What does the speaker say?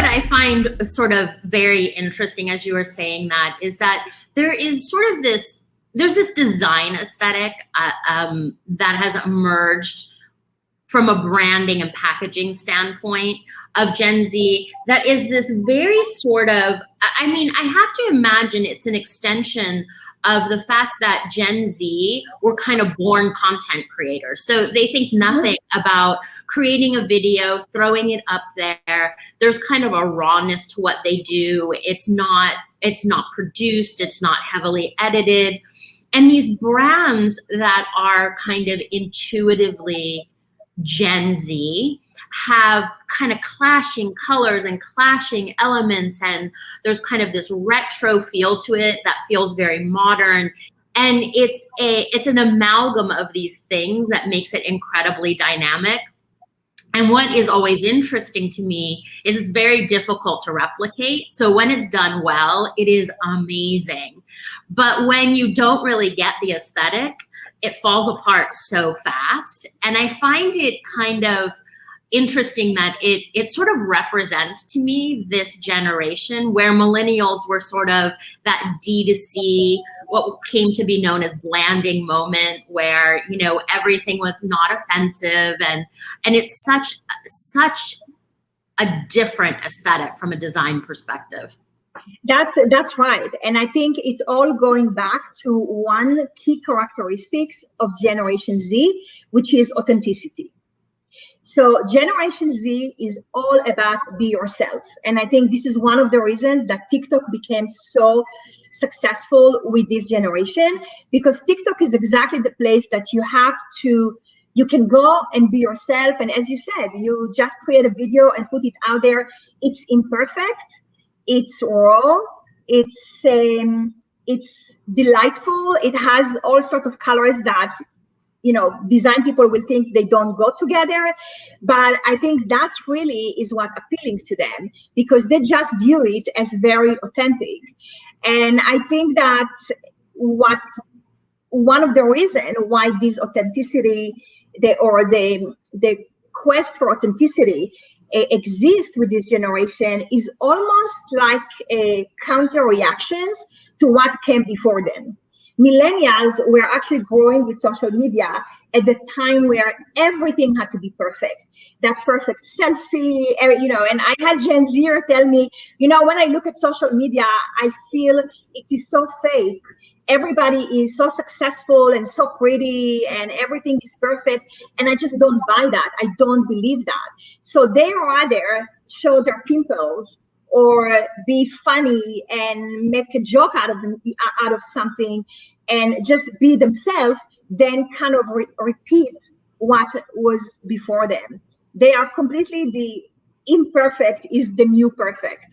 what I find sort of very interesting as you were saying that is that there is sort of there's this design aesthetic that has emerged from a branding and packaging standpoint of Gen Z that is this very sort of, I mean, I have to imagine it's an extension of the fact that Gen Z were kind of born content creators. So they think nothing about creating a video, throwing it up there. There's kind of a rawness to what they do. It's not produced, it's not heavily edited. And these brands that are kind of intuitively Gen Z have kind of clashing colors and clashing elements, and there's kind of this retro feel to it that feels very modern, and it's an amalgam of these things that makes it incredibly dynamic. And what is always interesting to me is it's very difficult to replicate. So when it's done well, it is amazing. But when you don't really get the aesthetic, it falls apart so fast. And I find it kind of interesting that it sort of represents to me this generation where millennials were sort of that D2C, what came to be known as blanding moment, where, you know, everything was not offensive, and it's such a different aesthetic from a design perspective. That's right. And I think it's all going back to one key characteristics of Generation Z, which is authenticity. So Generation Z is all about be yourself. And I think this is one of the reasons that TikTok became so successful with this generation, because TikTok is exactly the place that you can go and be yourself. And as you said, you just create a video and put it out there. It's imperfect. It's raw. It's delightful. It has all sorts of colors that, you know, design people will think they don't go together. But I think that's really is what appealing to them, because they just view it as very authentic. And I think that one of the reasons why this authenticity, the quest for authenticity exists with this generation is almost like a counter reactions to what came before them. Millennials were actually growing with social media at the time where everything had to be perfect. That perfect selfie, you know, and I had Gen Zer tell me, you know, when I look at social media, I feel it is so fake. Everybody is so successful and so pretty and everything is perfect. And I just don't buy that. I don't believe that. So they rather show their pimples or be funny and make a joke out of something and just be themselves, then kind of repeat what was before them. They are completely the imperfect is the new perfect.